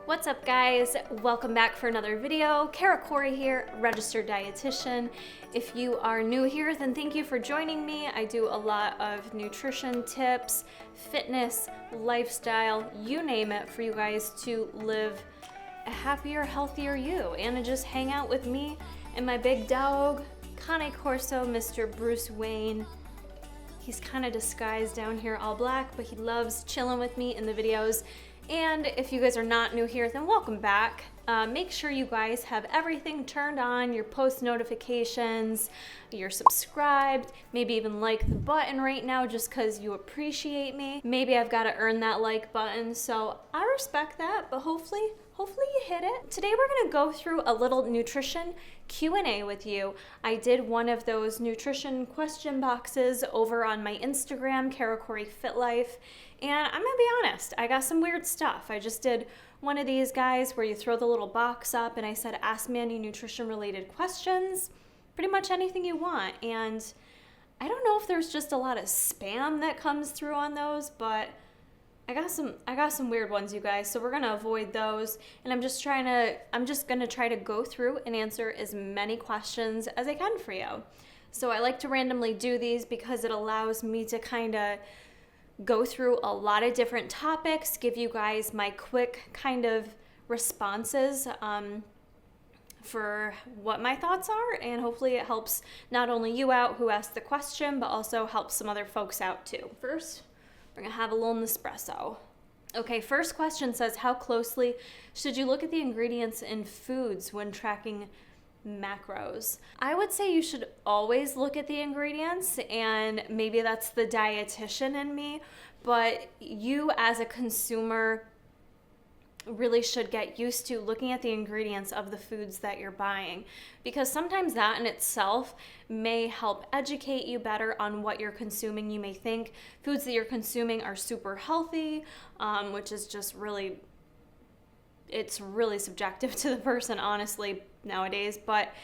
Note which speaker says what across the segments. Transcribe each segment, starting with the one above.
Speaker 1: What's up, guys? Welcome back for another video. Kara Corey here, registered dietitian. If you are new here, then thank you for joining me. I do a lot of nutrition tips, fitness, lifestyle, you name it, for you guys to live a happier, healthier you, and to just hang out with me and my big dog, Cane Corso, Mr. Bruce Wayne. He's kind of disguised down here all black, but he loves chilling with me in the videos. And if you guys are not new here, then welcome back. Make sure you guys have everything turned on, your post notifications, you're subscribed, maybe even like the button right now just because you appreciate me. Maybe I've got to earn that like button, so I respect that, but hopefully you hit it. Today we're going to go through a little nutrition Q&A with you. I did one of those nutrition question boxes over on my Instagram, Kara Corey Fit Life, and I'm gonna be honest, I got some weird stuff. I just did one of these guys where you throw the little box up and I said, ask me any nutrition related questions, pretty much anything you want. And I don't know if there's just a lot of spam that comes through on those, but I got some weird ones, you guys, so we're gonna avoid those. And I'm just gonna try to go through and answer as many questions as I can for you. So I like to randomly do these because it allows me to kind of go through a lot of different topics, give you guys my quick kind of responses for what my thoughts are, and hopefully it helps not only you out who asked the question, but also helps some other folks out too. First, we're gonna have a little Nespresso. Okay, first question says, how closely should you look at the ingredients in foods when tracking macros? I would say you should always look at the ingredients, and maybe that's the dietitian in me, but you as a consumer really should get used to looking at the ingredients of the foods that you're buying, because sometimes that in itself may help educate you better on what you're consuming. You may think foods that you're consuming are super healthy, which is just really, it's really subjective to the person, honestly, nowadays, but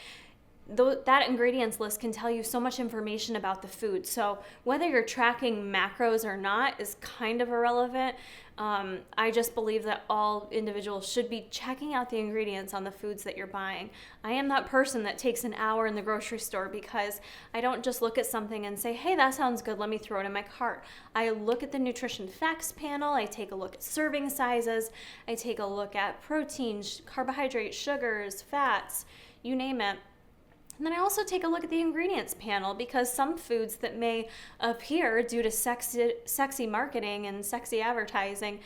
Speaker 1: that ingredients list can tell you so much information about the food. So whether you're tracking macros or not is kind of irrelevant. I just believe that all individuals should be checking out the ingredients on the foods that you're buying. I am that person that takes an hour in the grocery store because I don't just look at something and say, hey, that sounds good, let me throw it in my cart. I look at the nutrition facts panel, I take a look at serving sizes, I take a look at protein, carbohydrates, sugars, fats, you name it. And then I also take a look at the ingredients panel, because some foods that may appear due to sexy marketing and sexy advertising,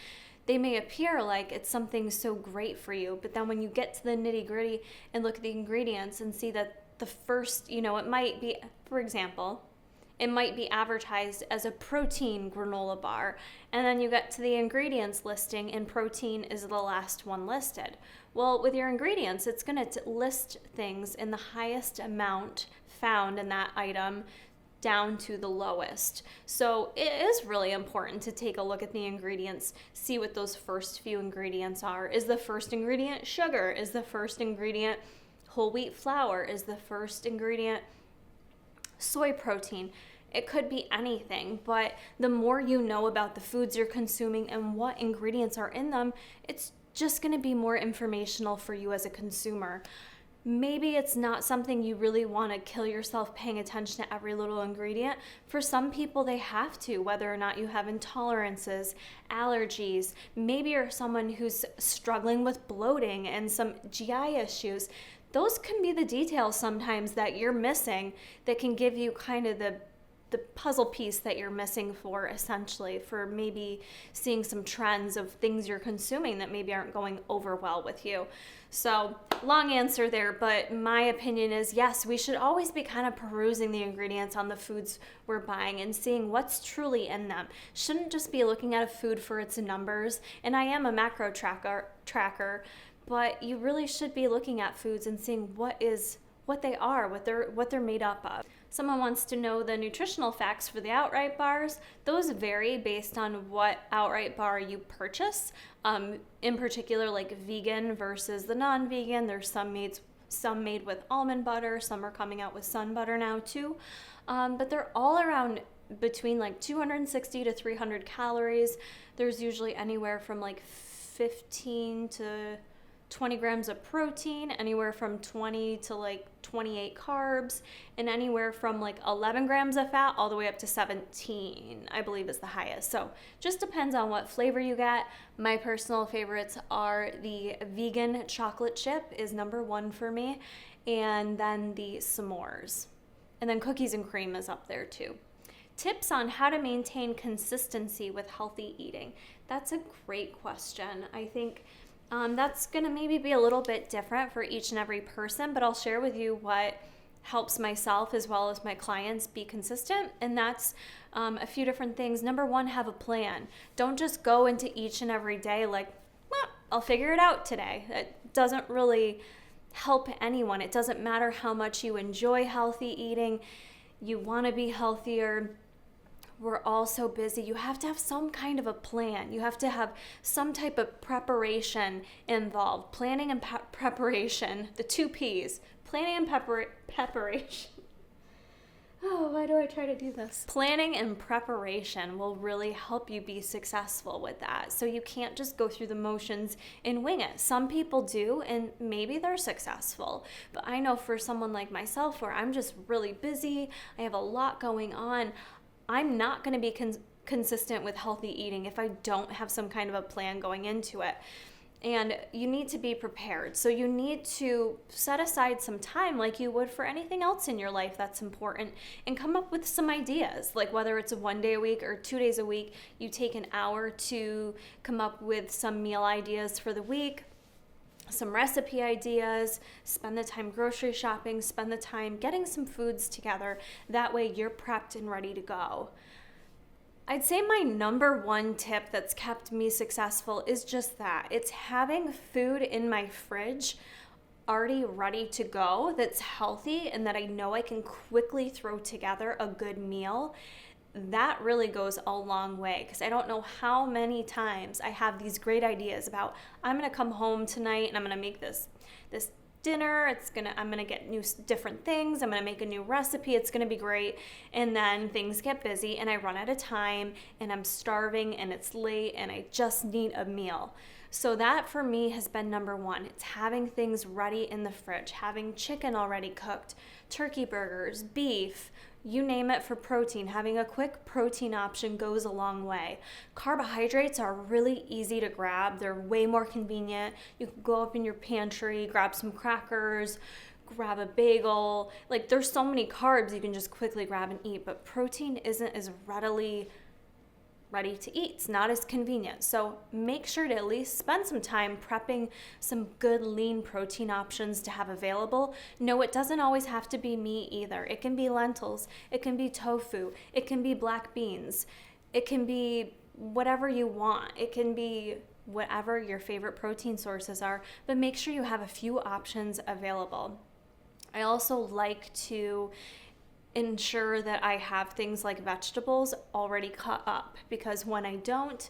Speaker 1: they may appear like it's something so great for you. But then when you get to the nitty gritty and look at the ingredients and see that the first, it might be, for example, it might be advertised as a protein granola bar, and then you get to the ingredients listing and protein is the last one listed. Well, with your ingredients, it's going to list things in the highest amount found in that item down to the lowest. So it is really important to take a look at the ingredients, see what those first few ingredients are. Is the first ingredient sugar? Is the first ingredient whole wheat flour? Is the first ingredient soy protein? It could be anything, but the more you know about the foods you're consuming and what ingredients are in them, it's just going to be more informational for you as a consumer. Maybe it's not something you really want to kill yourself paying attention to every little ingredient. For some people, they have to, whether or not you have intolerances, allergies. Maybe you're someone who's struggling with bloating and some GI issues. Those can be the details sometimes that you're missing that can give you kind of the puzzle piece that you're missing for, essentially, for maybe seeing some trends of things you're consuming that maybe aren't going over well with you. So long answer there, but my opinion is yes, we should always be kind of perusing the ingredients on the foods we're buying and seeing what's truly in them. Shouldn't just be looking at a food for its numbers. And I am a macro tracker, but you really should be looking at foods and seeing what they are, what they're made up of. Someone wants to know the nutritional facts for the outright bars. Those vary based on what outright bar you purchase. In particular, like vegan versus the non-vegan. There's some made with almond butter. Some are coming out with sun butter now too. But they're all around between like 260 to 300 calories. There's usually anywhere from like 15 to 20 grams of protein, anywhere from 20 to like 28 carbs, and anywhere from like 11 grams of fat all the way up to 17, I believe is the highest. So just depends on what flavor you get. My personal favorites are the vegan chocolate chip is number 1 for me, and then the s'mores. And then cookies and cream is up there too. Tips on how to maintain consistency with healthy eating. That's a great question. I think that's going to maybe be a little bit different for each and every person, but I'll share with you what helps myself as well as my clients be consistent, and that's a few different things. Number 1, have a plan. Don't just go into each and every day like, well, I'll figure it out today. It doesn't really help anyone. It doesn't matter how much you enjoy healthy eating, you want to be healthier. We're all so busy. You have to have some kind of a plan. You have to have some type of preparation involved. Planning and preparation, the 2 P's. Planning and preparation. Oh, why do I try to do this? Planning and preparation will really help you be successful with that. So you can't just go through the motions and wing it. Some people do, and maybe they're successful. But I know for someone like myself, where I'm just really busy, I have a lot going on, I'm not going to be consistent with healthy eating if I don't have some kind of a plan going into it. And you need to be prepared. So you need to set aside some time like you would for anything else in your life that's important, and come up with some ideas. Like whether it's 1 day a week or 2 days a week, you take an hour to come up with some meal ideas for the week, some recipe ideas, spend the time grocery shopping, spend the time getting some foods together. That way you're prepped and ready to go. I'd say my number 1 tip that's kept me successful is just that. It's having food in my fridge already ready to go that's healthy and that I know I can quickly throw together a good meal. That really goes a long way, because I don't know how many times I have these great ideas about, I'm going to come home tonight and I'm going to make this dinner. I'm going to get different things. I'm going to make a new recipe. It's going to be great. And then things get busy and I run out of time and I'm starving and it's late and I just need a meal. So that for me has been number 1. It's having things ready in the fridge, having chicken already cooked, turkey burgers, beef, you name it for protein. Having a quick protein option goes a long way. Carbohydrates are really easy to grab. They're way more convenient. You can go up in your pantry, grab some crackers, grab a bagel. Like, there's so many carbs you can just quickly grab and eat, but protein isn't as readily ready to eat. It's not as convenient. So make sure to at least spend some time prepping some good lean protein options to have available. No, it doesn't always have to be meat either. It can be lentils, it can be tofu, it can be black beans, it can be whatever you want. It can be whatever your favorite protein sources are, but make sure you have a few options available. I also like to ensure that I have things like vegetables already cut up, because when I don't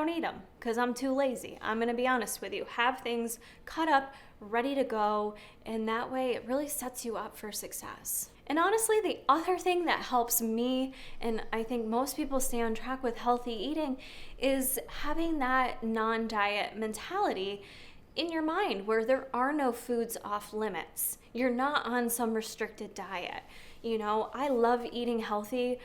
Speaker 1: eat them because I'm too lazy. I'm going to be honest with you. Have things cut up, ready to go, and that way it really sets you up for success. And honestly, the other thing that helps me, and I think most people stay on track with healthy eating, is having that non-diet mentality in your mind where there are no foods off limits. You're not on some restricted diet. You know, I love eating healthy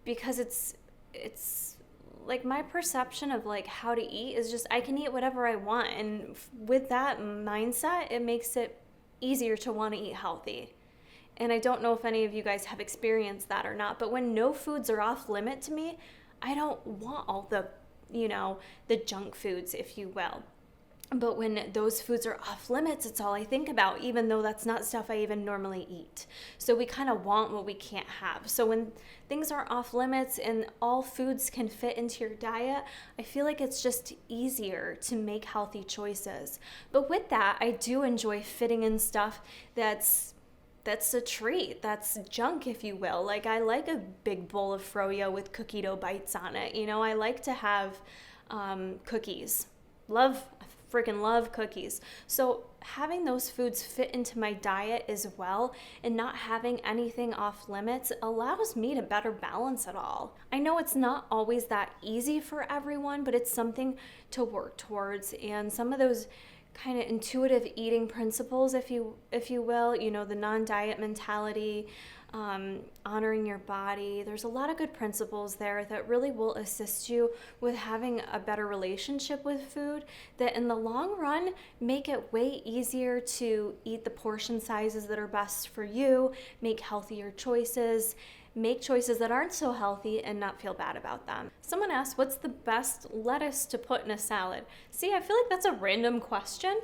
Speaker 1: because it's like my perception of like how to eat is just I can eat whatever I want, and with that mindset, it makes it easier to want to eat healthy. And I don't know if any of you guys have experienced that or not, but when no foods are off limit to me, I don't want all the, the junk foods, if you will. But when those foods are off limits, it's all I think about, even though that's not stuff I even normally eat. So we kind of want what we can't have. So when things are off limits and all foods can fit into your diet, I feel like it's just easier to make healthy choices. But with that, I do enjoy fitting in stuff that's a treat, that's junk, if you will. Like, I like a big bowl of froyo with cookie dough bites on it. I like to have cookies. Love freaking love cookies. So having those foods fit into my diet as well and not having anything off limits allows me to better balance it all. I know it's not always that easy for everyone, but it's something to work towards. And some of those kind of intuitive eating principles, if you will, you know, the non-diet mentality, honoring your body. There's a lot of good principles there that really will assist you with having a better relationship with food that in the long run make it way easier to eat the portion sizes that are best for you, make healthier choices, make choices that aren't so healthy and not feel bad about them. Someone asked, what's the best lettuce to put in a salad? See, I feel like that's a random question.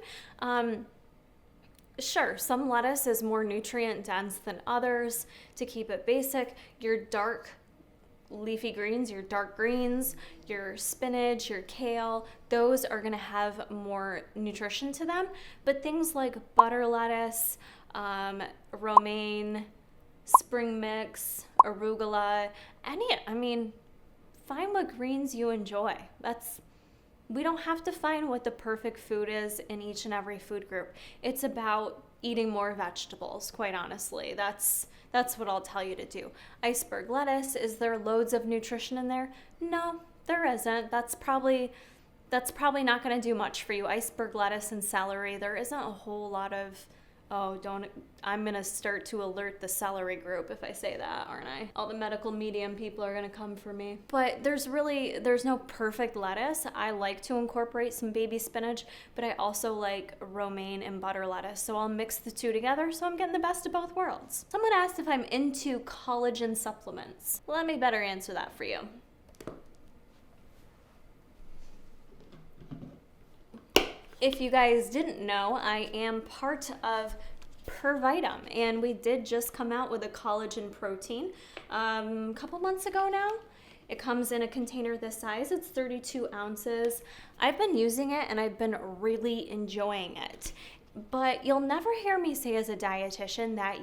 Speaker 1: Sure, some lettuce is more nutrient dense than others. To keep it basic, your dark leafy greens, your dark greens, your spinach, your kale, those are going to have more nutrition to them. But things like butter lettuce, romaine, spring mix, arugula, find what greens you enjoy. We don't have to find what the perfect food is in each and every food group. It's about eating more vegetables, quite honestly. That's what I'll tell you to do. Iceberg lettuce, is there loads of nutrition in there? No, there isn't. That's probably not going to do much for you. Iceberg lettuce and celery, there isn't a whole lot of I'm going to start to alert the celery group if I say that, aren't I? All the medical medium people are going to come for me. But there's no perfect lettuce. I like to incorporate some baby spinach, but I also like romaine and butter lettuce. So I'll mix the two together so I'm getting the best of both worlds. Someone asked if I'm into collagen supplements. Let me better answer that for you. If you guys didn't know, I am part of Pervitum, and we did just come out with a collagen protein a couple months ago now. It comes in a container this size. It's 32 ounces. I've been using it, and I've been really enjoying it. But you'll never hear me say as a dietitian that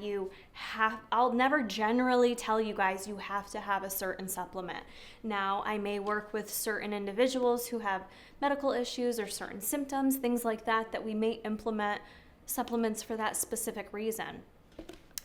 Speaker 1: I'll never generally tell you guys you have to have a certain supplement. Now, I may work with certain individuals who have medical issues or certain symptoms, things like that we may implement supplements for that specific reason.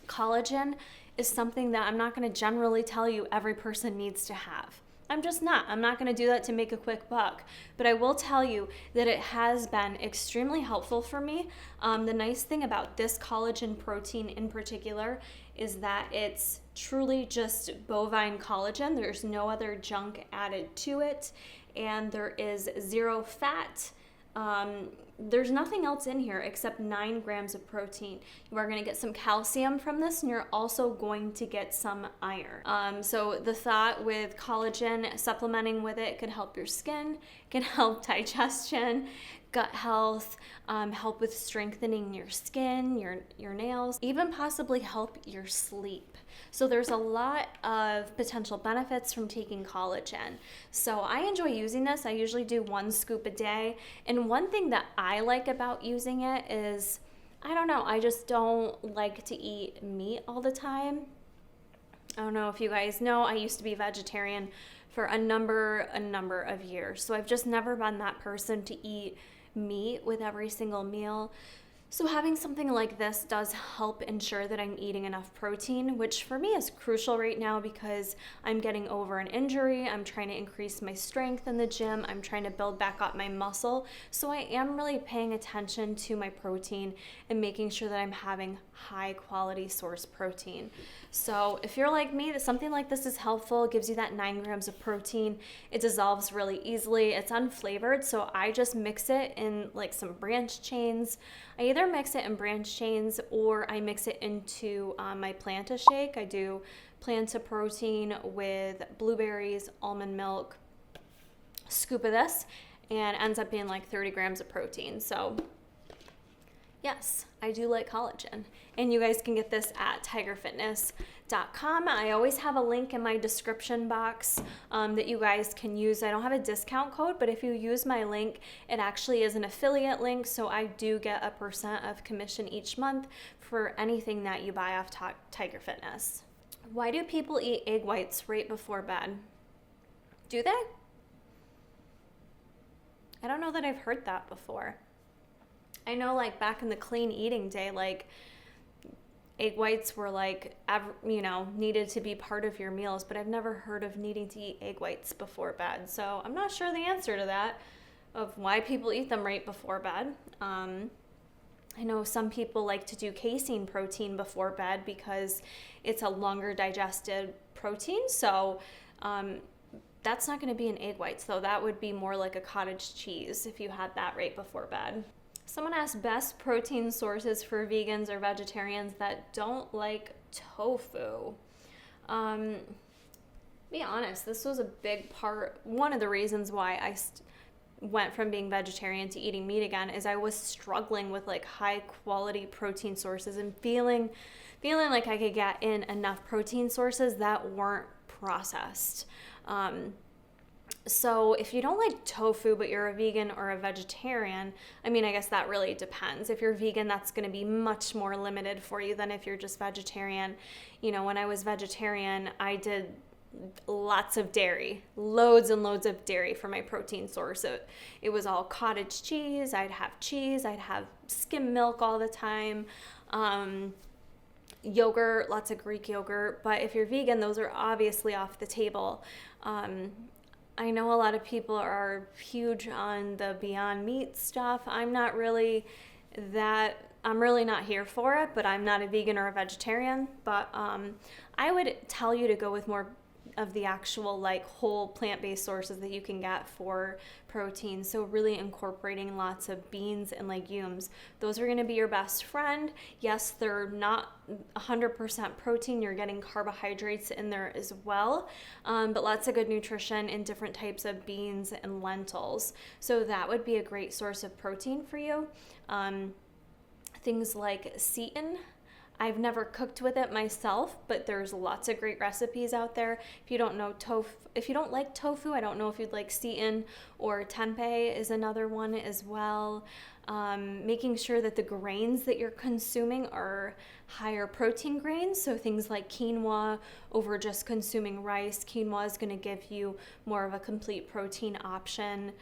Speaker 1: Collagen is something that I'm not going to generally tell you every person needs to have. I'm just not. I'm not going to do that to make a quick buck. But I will tell you that it has been extremely helpful for me. The nice thing about this collagen protein in particular is that it's truly just bovine collagen. There's no other junk added to it. And there is 0 fat. There's nothing else in here except 9 grams of protein. You are going to get some calcium from this, and you're also going to get some iron. So the thought with collagen, supplementing with it could help your skin, can help digestion, gut health, help with strengthening your skin, your nails, even possibly help your sleep. So there's a lot of potential benefits from taking collagen. So I enjoy using this. I usually do 1 scoop a day. And one thing that I like about using it is, I just don't like to eat meat all the time. I don't know if you guys know, I used to be vegetarian for a number of years. So I've just never been that person to eat meat with every single meal. So having something like this does help ensure that I'm eating enough protein, which for me is crucial right now because I'm getting over an injury. I'm trying to increase my strength in the gym. I'm trying to build back up my muscle. So I am really paying attention to my protein and making sure that I'm having high quality source protein. So if you're like me, that something like this is helpful, it gives you that 9 grams of protein. It dissolves really easily. It's unflavored, so I just mix it in like some branch chains. I either mix it in branch chains or I mix it into my Planta shake. I do Planta protein with blueberries, almond milk, scoop of this, and ends up being like 30 grams of protein. So yes, I do like collagen. And you guys can get this at tigerfitness.com. I always have a link in my description box that you guys can use. I don't have a discount code, but if you use my link, it actually is an affiliate link, so I do get a % of commission each month for anything that you buy off Tiger Fitness. Why do people eat egg whites right before bed? Do they? I don't know that I've heard that before. I know like back in the clean eating day, like egg whites were like, needed to be part of your meals, but I've never heard of needing to eat egg whites before bed. So I'm not sure the answer to that, of why people eat them right before bed. I know some people like to do casein protein before bed because it's a longer digested protein. So that's not going to be an egg white. So that would be more like a cottage cheese if you had that right before bed. Someone asked best protein sources for vegans or vegetarians that don't like tofu. Be honest, this was a big part. One of the reasons why I went from being vegetarian to eating meat again is I was struggling with like high quality protein sources and feeling like I could get in enough protein sources that weren't processed. So if you don't like tofu, but you're a vegan or a vegetarian, I mean, I guess that really depends. If you're vegan, that's going to be much more limited for you than if you're just vegetarian. When I was vegetarian, I did lots of dairy, loads and loads of dairy for my protein source. It was all cottage cheese. I'd have skim milk all the time. Yogurt, lots of Greek yogurt. But if you're vegan, those are obviously off the table. I know a lot of people are huge on the Beyond Meat stuff. I'm really not here for it, but I'm not a vegan or a vegetarian. But I would tell you to go with more of the actual like whole plant-based sources that you can get for protein. So really incorporating lots of beans and legumes. Those are going to be your best friend. Yes, they're not 100% protein. You're getting carbohydrates in there as well, but lots of good nutrition in different types of beans and lentils. So that would be a great source of protein for you. Things like seitan. I've never cooked with it myself, but there's lots of great recipes out there. If you don't like tofu, I don't know if you'd like seitan, or tempeh is another one as well. Making sure that the grains that you're consuming are higher protein grains, so things like quinoa over just consuming rice. Quinoa is going to give you more of a complete protein option.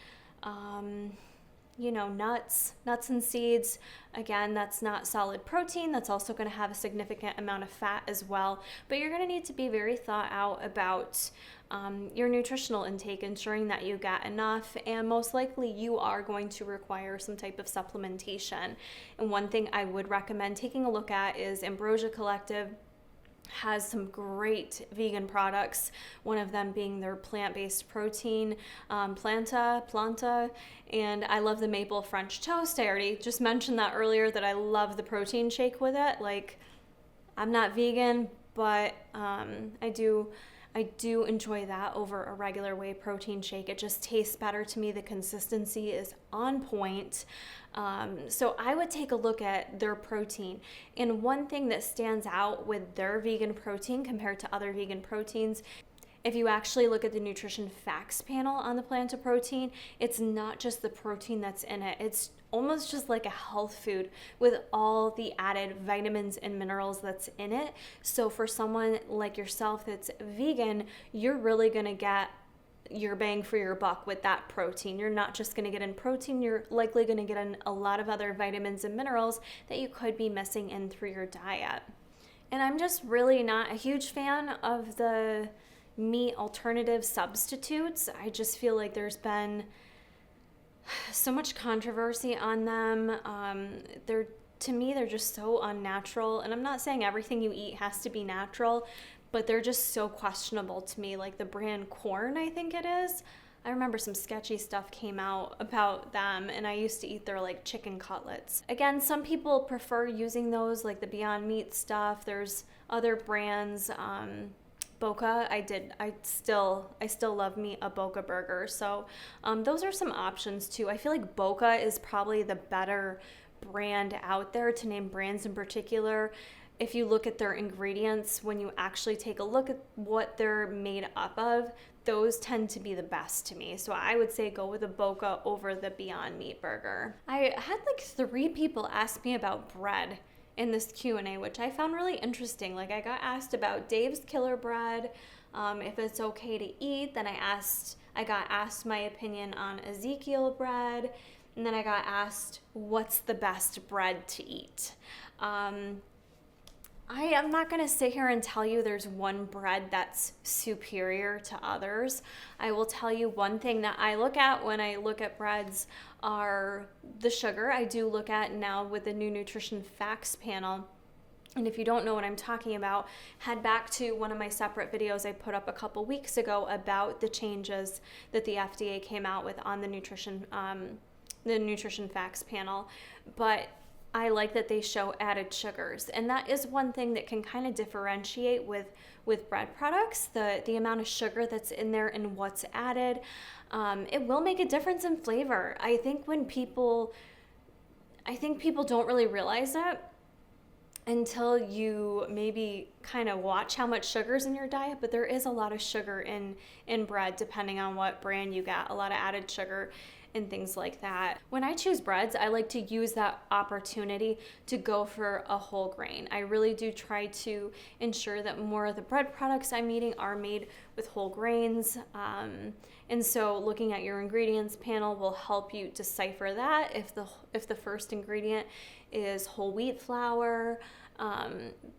Speaker 1: Nuts and seeds. Again, that's not solid protein. That's also going to have a significant amount of fat as well. But you're going to need to be very thought out about your nutritional intake, ensuring that you get enough, and most likely you are going to require some type of supplementation. And one thing I would recommend taking a look at is Ambrosia Collective has some great vegan products, one of them being their plant-based protein, Planta, and I love the maple French toast. I already just mentioned that earlier, that I love the protein shake with it. Like, I'm not vegan, but I do enjoy that over a regular whey protein shake. It just tastes better to me. The consistency is on point. So I would take a look at their protein. And one thing that stands out with their vegan protein compared to other vegan proteins, if you actually look at the nutrition facts panel on the Planta protein, it's not just the protein that's in it. It's almost just like a health food with all the added vitamins and minerals that's in it. So for someone like yourself that's vegan, you're really going to get your bang for your buck with that protein. You're not just going to get in protein, you're likely going to get in a lot of other vitamins and minerals that you could be missing in through your diet. And I'm just really not a huge fan of the meat alternative substitutes. I just feel like there's been so much controversy on them. To me, they're just so unnatural. And I'm not saying everything you eat has to be natural, but they're just so questionable to me. Like the brand Corn, I think it is. I remember some sketchy stuff came out about them, and I used to eat their like chicken cutlets. Again, some people prefer using those, like the Beyond Meat stuff. There's other brands. Boca, I still love me a Boca burger. So those are some options too. I feel like Boca is probably the better brand out there, to name brands in particular. If you look at their ingredients, when you actually take a look at what they're made up of, those tend to be the best to me. So I would say go with a Boca over the Beyond Meat burger. I had like 3 people ask me about bread in this Q&A, which I found really interesting. Like I got asked about Dave's Killer Bread, if it's okay to eat. Then I got asked my opinion on Ezekiel bread. And then I got asked, what's the best bread to eat? I am not going to sit here and tell you there's one bread that's superior to others. I will tell you one thing that I look at when I look at breads are the sugar. I do look at now with the new nutrition facts panel. And if you don't know what I'm talking about, head back to one of my separate videos I put up a couple weeks ago about the changes that the FDA came out with on the nutrition facts panel. But I like that they show added sugars, and that is one thing that can kind of differentiate with bread products, the amount of sugar that's in there and what's added. It will make a difference in flavor. I think people don't really realize that until you maybe kind of watch how much sugar's in your diet, but there is a lot of sugar in bread depending on what brand you get, a lot of added sugar and things like that. When I choose breads, I like to use that opportunity to go for a whole grain. I really do try to ensure that more of the bread products I'm eating are made with whole grains. And so looking at your ingredients panel will help you decipher that if the first ingredient is whole wheat flour.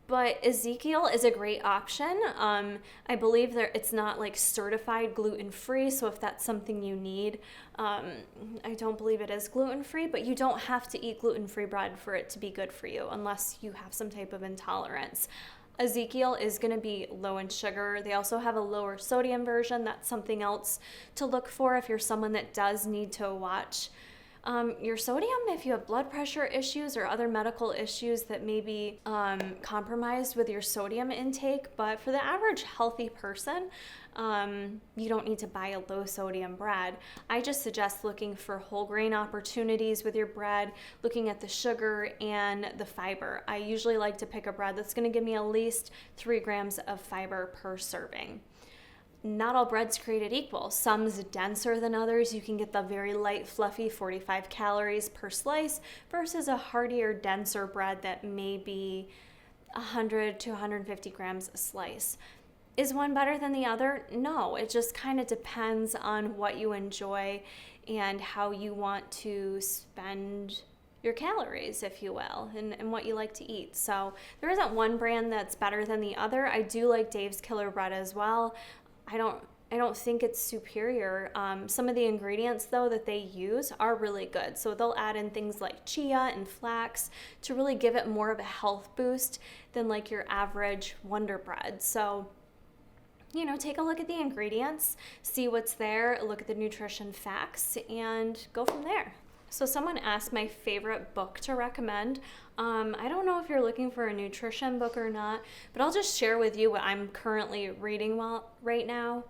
Speaker 1: But Ezekiel is a great option. I believe it's not like certified gluten-free, so if that's something you need, I don't believe it is gluten-free, but you don't have to eat gluten-free bread for it to be good for you unless you have some type of intolerance. Ezekiel is going to be low in sugar. They also have a lower sodium version. That's something else to look for if you're someone that does need to watch your sodium, if you have blood pressure issues or other medical issues that may be compromised with your sodium intake. But for the average healthy person, you don't need to buy a low sodium bread. I just suggest looking for whole grain opportunities with your bread, looking at the sugar and the fiber. I usually like to pick a bread that's going to give me at least 3 grams of fiber per serving. Not all bread's created equal. Some's denser than others. You can get the very light, fluffy 45 calories per slice versus a heartier, denser bread that may be 100 to 150 grams a slice. Is one better than the other? No, it just kind of depends on what you enjoy and how you want to spend your calories, if you will, and what you like to eat. So there isn't one brand that's better than the other. I do like Dave's Killer Bread as well. I don't think it's superior. Some of the ingredients, though, that they use are really good. So they'll add in things like chia and flax to really give it more of a health boost than like your average Wonder Bread. So, take a look at the ingredients, see what's there, look at the nutrition facts, and go from there. So someone asked my favorite book to recommend. I don't know if you're looking for a nutrition book or not, but I'll just share with you what I'm currently reading right now.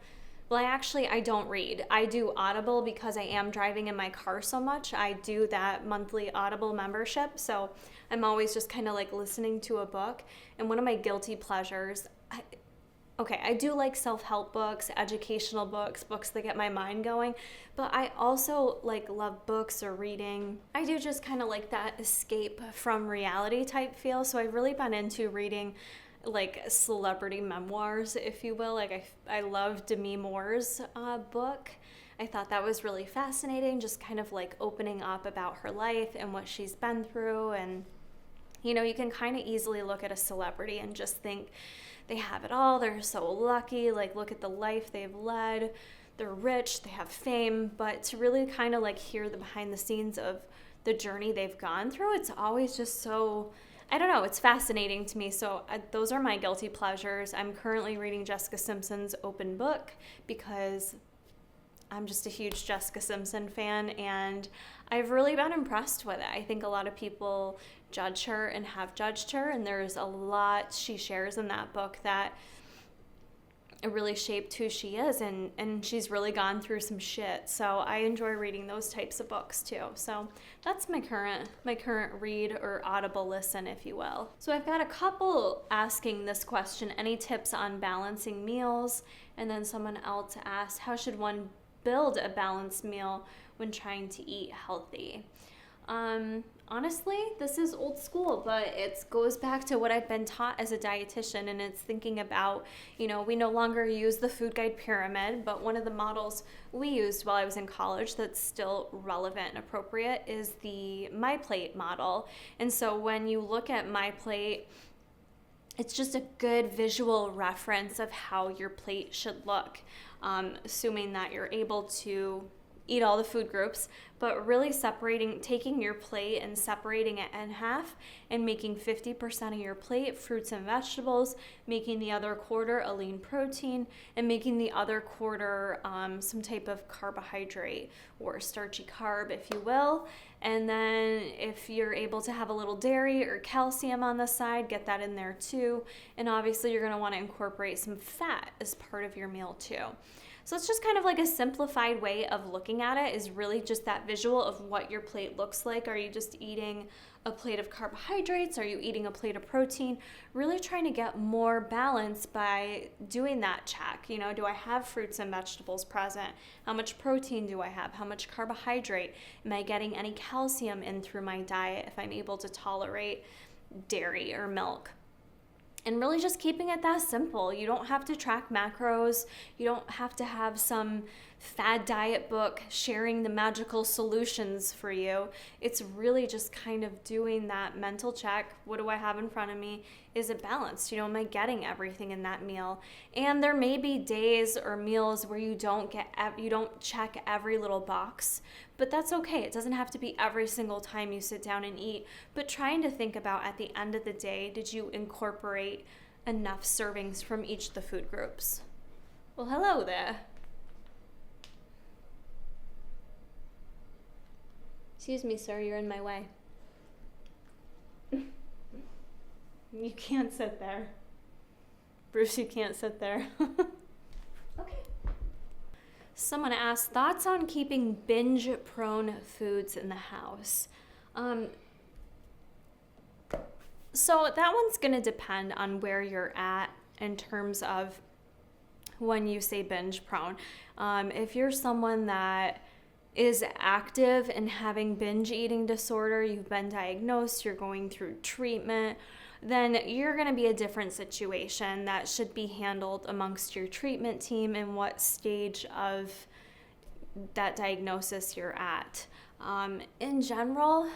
Speaker 1: Well, I don't read. I do Audible because I am driving in my car so much. I do that monthly Audible membership, so I'm always just kind of like listening to a book. And one of my guilty pleasures, I do like self-help books, educational books, books that get my mind going, but I also love books or reading. I do just kind of like that escape from reality type feel, so I've really been into reading like celebrity memoirs, if you will. I love Demi Moore's book. I thought that was really fascinating, just kind of like opening up about her life and what she's been through. And you can kind of easily look at a celebrity and just think they have it all, they're so lucky, look at the life they've led, they're rich, they have fame. But to really kind of hear the behind the scenes of the journey they've gone through, it's always just so, I don't know, it's fascinating to me. So those are my guilty pleasures. I'm currently reading Jessica Simpson's Open Book because I'm just a huge Jessica Simpson fan, and I've really been impressed with it. I think a lot of people judge her and have judged her, and there's a lot she shares in that book that it really shaped who she is, and she's really gone through some shit. So I enjoy reading those types of books too. So that's my current read or Audible listen, if you will. So I've got a couple asking this question: any tips on balancing meals? And then someone else asked, how should one build a balanced meal when trying to eat healthy? Honestly, this is old school, but it goes back to what I've been taught as a dietitian, and it's thinking about, we no longer use the food guide pyramid, but one of the models we used while I was in college that's still relevant and appropriate is the My Plate model. And so when you look at My Plate, it's just a good visual reference of how your plate should look, assuming that you're able to eat all the food groups, but really taking your plate and separating it in half and making 50% of your plate fruits and vegetables, making the other quarter a lean protein, and making the other quarter some type of carbohydrate or starchy carb, if you will. And then if you're able to have a little dairy or calcium on the side, get that in there too. And obviously you're going to want to incorporate some fat as part of your meal too. So it's just kind of like a simplified way of looking at it, is really just that visual of what your plate looks like. Are you just eating a plate of carbohydrates? Are you eating a plate of protein? Really trying to get more balance by doing that check. Do I have fruits and vegetables present? How much protein do I have? How much carbohydrate? Am I getting any calcium in through my diet if I'm able to tolerate dairy or milk? And really just keeping it that simple. You don't have to track macros. You don't have to have some fad diet book sharing the magical solutions for you. It's really just kind of doing that mental check. What do I have in front of me? Is it balanced? Am I getting everything in that meal? And there may be days or meals where you don't check every little box, but that's okay. It doesn't have to be every single time you sit down and eat, but trying to think about at the end of the day, did you incorporate enough servings from each of the food groups? Well, hello there. Excuse me, sir, you're in my way. You can't sit there. Bruce, you can't sit there. Okay. Someone asked, thoughts on keeping binge-prone foods in the house? So that one's going to depend on where you're at in terms of when you say binge-prone. If you're someone that is active in having binge eating disorder, you've been diagnosed, you're going through treatment, then you're going to be a different situation that should be handled amongst your treatment team and what stage of that diagnosis you're at. In general,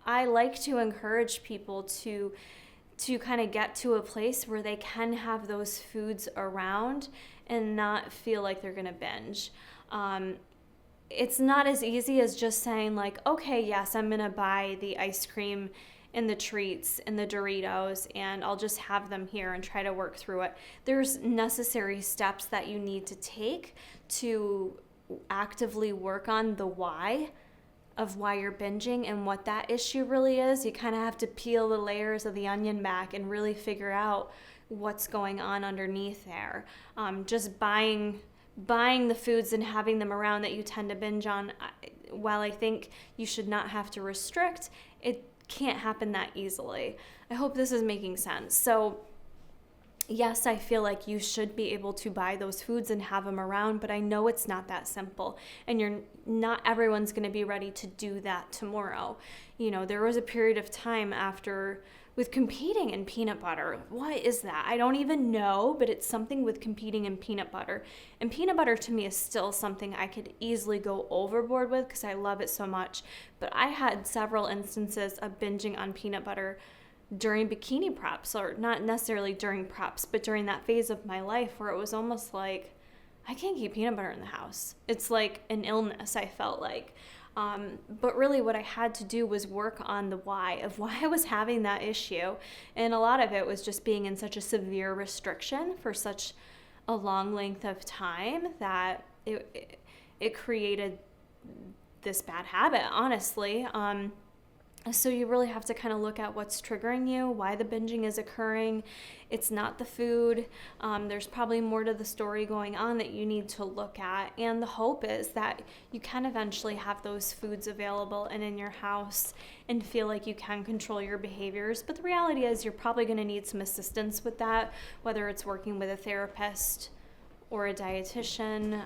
Speaker 1: I like to encourage people to kind of get to a place where they can have those foods around and not feel like they're going to binge. It's not as easy as just saying like, okay, yes, I'm going to buy the ice cream and the treats and the Doritos and I'll just have them here and try to work through it. There's necessary steps that you need to take to actively work on the why of why you're binging and what that issue really is. You kind of have to peel the layers of the onion back and really figure out what's going on underneath there. Just buying the foods and having them around that you tend to binge on, while I think you should not have to restrict, it can't happen that easily. I hope this is making sense. So yes, I feel like you should be able to buy those foods and have them around, but I know it's not that simple, and not everyone's going to be ready to do that tomorrow. There was a period of time with competing in peanut butter. What is that? I don't even know, but it's something with competing in peanut butter. And peanut butter to me is still something I could easily go overboard with because I love it so much. But I had several instances of binging on peanut butter during bikini preps, or not necessarily during preps, but during that phase of my life where it was almost like, I can't keep peanut butter in the house. It's like an illness, I felt like. But really what I had to do was work on the why of why I was having that issue. And a lot of it was just being in such a severe restriction for such a long length of time that it created this bad habit, honestly. So you really have to kind of look at what's triggering you, why the binging is occurring. It's not the food. There's probably more to the story going on that you need to look at. And the hope is that you can eventually have those foods available and in your house and feel like you can control your behaviors. But the reality is you're probably going to need some assistance with that, whether it's working with a therapist or a dietitian,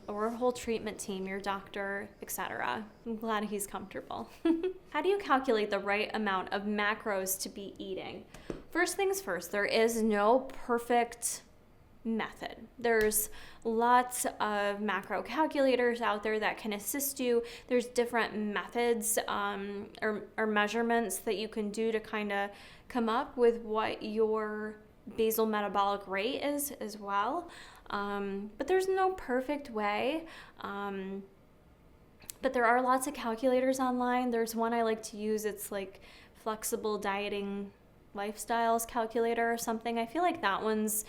Speaker 1: or a whole treatment team, your doctor, etc. I'm glad he's comfortable. How do you calculate the right amount of macros to be eating? First things first, there is no perfect method. There's lots of macro calculators out there that can assist you. There's different methods or measurements that you can do to kind of come up with what your basal metabolic rate is as well. But there's no perfect way. But there are lots of calculators online. There's one I like to use. It's like Flexible Dieting Lifestyles Calculator or something. I feel like that one's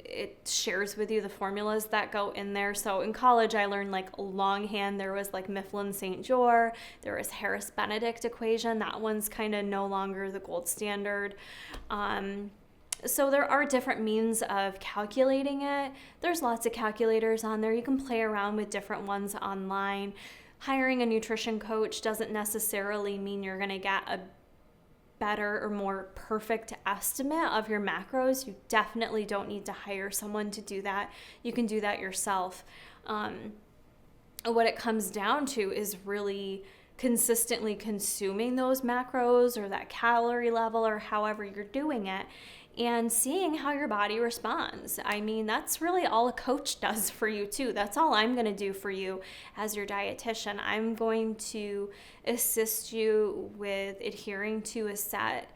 Speaker 1: it shares with you the formulas that go in there. So in college, I learned like longhand. There was like Mifflin St. Jour. There was Harris-Benedict equation. That one's kind of no longer the gold standard. So there are different means of calculating it. There's lots of calculators on there. You can play around with different ones online. Hiring a nutrition coach doesn't necessarily mean you're going to get a better or more perfect estimate of your macros. You definitely don't need to hire someone to do that. You can do that yourself. What it comes down to is really consistently consuming those macros or that calorie level or however you're doing it, and seeing how your body responds. I mean, that's really all a coach does for you too. That's all I'm going to do for you as your dietitian. I'm going to assist you with adhering to a set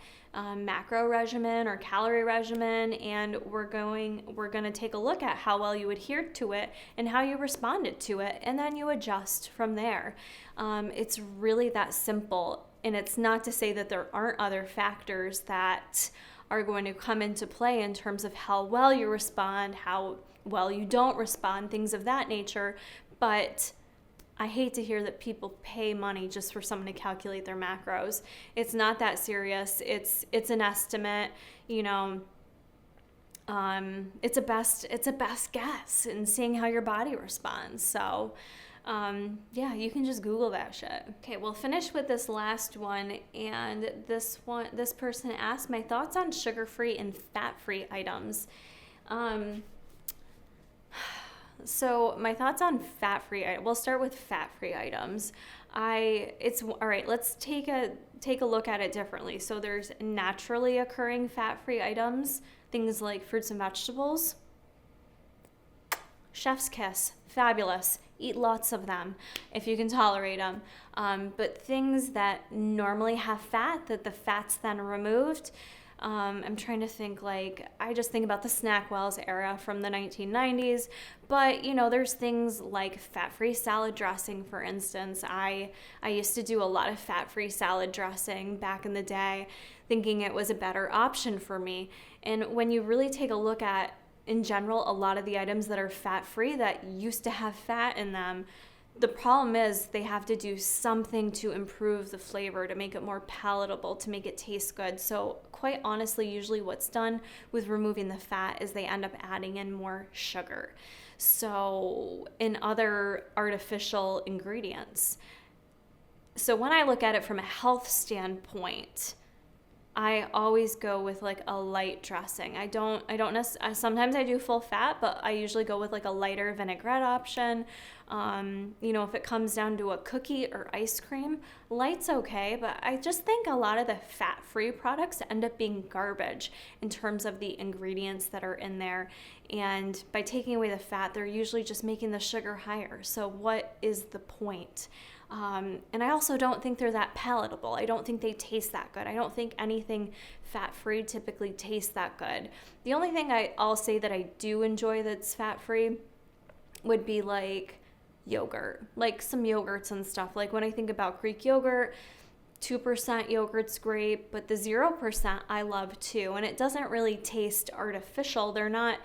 Speaker 1: macro regimen or calorie regimen, and we're going to take a look at how well you adhered to it and how you responded to it, and then you adjust from there. It's really that simple, and it's not to say that there aren't other factors that are going to come into play in terms of how well you respond, how well you don't respond, things of that nature. But I hate to hear that people pay money just for someone to calculate their macros. It's not that serious. It's an estimate, you know. It's a best guess in seeing how your body responds. So yeah, you can just Google that shit. Okay, we'll finish with this last one. And this person asked my thoughts on sugar-free and fat-free items. So my thoughts on fat-free, we'll start with fat-free items. All right, let's take a look at it differently. So there's naturally occurring fat-free items, things like fruits and vegetables. Chef's kiss, fabulous. Eat lots of them if you can tolerate them. But things that normally have fat, that the fat's then removed, I'm trying to think, like, I just think about the Snackwells era from the 1990s, but, you know, there's things like fat-free salad dressing, for instance. I used to do a lot of fat-free salad dressing back in the day, thinking it was a better option for me. And when you really take a look at, in general, a lot of the items that are fat-free that used to have fat in them, the problem is they have to do something to improve the flavor, to make it more palatable, to make it taste good. So quite honestly, usually what's done with removing the fat is they end up adding in more sugar. So in other artificial ingredients. So when I look at it from a health standpoint, I always go with like a light dressing. I don't necessarily, sometimes I do full fat, but I usually go with like a lighter vinaigrette option. You know, if it comes down to a cookie or ice cream, light's okay, but I just think a lot of the fat-free products end up being garbage in terms of the ingredients that are in there. And by taking away the fat, they're usually just making the sugar higher. So what is the point? And I also don't think they're that palatable. I don't think they taste that good. I don't think anything fat-free typically tastes that good. The only thing I'll say that I do enjoy that's fat-free would be like yogurt, like some yogurts and stuff. Like when I think about Greek yogurt, 2% yogurt's great, but the 0% I love too. And it doesn't really taste artificial. They're not,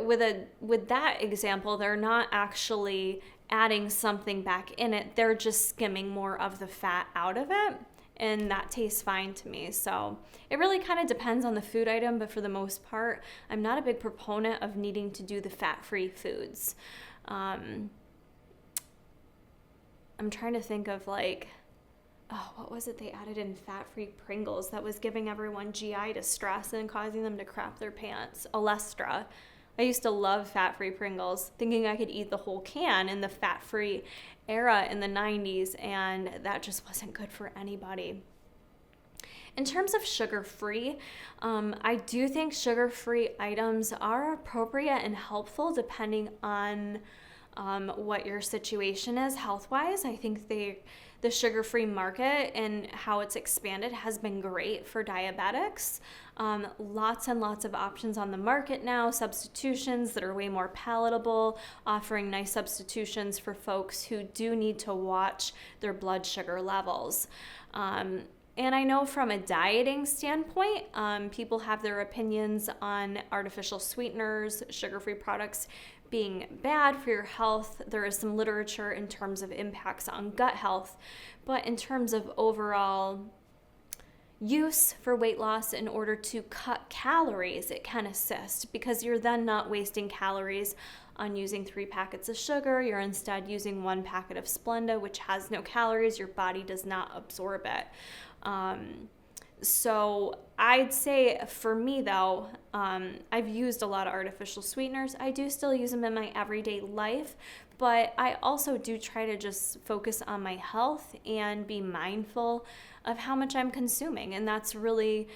Speaker 1: with that example, they're not actually adding something back in it. They're just skimming more of the fat out of it, and that tastes fine to me. So it really kind of depends on the food item, but for the most part, I'm not a big proponent of needing to do the fat-free foods. I'm trying to think of like, what was it they added in fat-free Pringles that was giving everyone GI distress and causing them to crap their pants? Olestra. I used to love fat-free Pringles, thinking I could eat the whole can in the fat-free era in the 90s, and that just wasn't good for anybody. In terms of sugar-free, I do think sugar-free items are appropriate and helpful depending on what your situation is health-wise. I think the sugar-free market and how it's expanded has been great for diabetics. Lots and lots of options on the market now, substitutions that are way more palatable, offering nice substitutions for folks who do need to watch their blood sugar levels. And I know from a dieting standpoint, people have their opinions on artificial sweeteners, sugar-free products being bad for your health. There is some literature in terms of impacts on gut health, but in terms of overall use for weight loss in order to cut calories, it can assist because you're then not wasting calories on using 3 packets of sugar. You're instead using 1 packet of Splenda, which has no calories. Your body does not absorb it. So I'd say for me though, I've used a lot of artificial sweeteners. I do still use them in my everyday life, but I also do try to just focus on my health and be mindful of how much I'm consuming. And that's really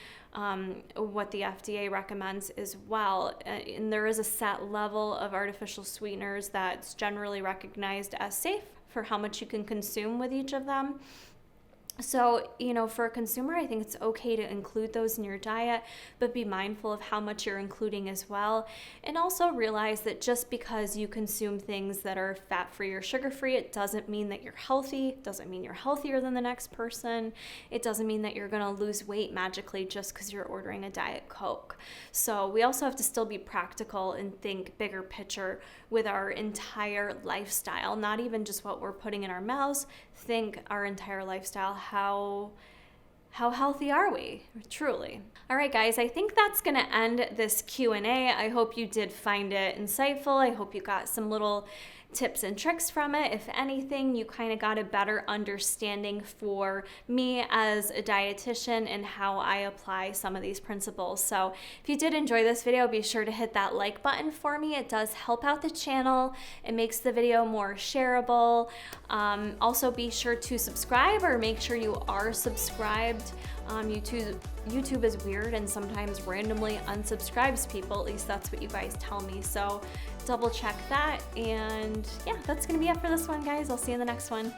Speaker 1: what the FDA recommends as well. And there is a set level of artificial sweeteners that's generally recognized as safe for how much you can consume with each of them. So, for a consumer, I think it's okay to include those in your diet, but be mindful of how much you're including as well. And also realize that just because you consume things that are fat-free or sugar-free, it doesn't mean that you're healthy. It doesn't mean you're healthier than the next person. It doesn't mean that you're going to lose weight magically just because you're ordering a Diet Coke. So we also have to still be practical and think bigger picture with our entire lifestyle, not even just what we're putting in our mouths. Think our entire lifestyle. How healthy are we, truly? All right, guys, I think that's going to end this Q&A. I hope you did find it insightful. I hope you got some little tips and tricks from it. If anything, you kind of got a better understanding for me as a dietitian and how I apply some of these principles. So if you did enjoy this video, be sure to hit that like button for me. It does help out the channel. It makes the video more shareable. Also, be sure to subscribe or make sure you are subscribed. YouTube is weird and sometimes randomly unsubscribes people. At least that's what you guys tell me. So double check that. And yeah, that's going to be it for this one, guys. I'll see you in the next one.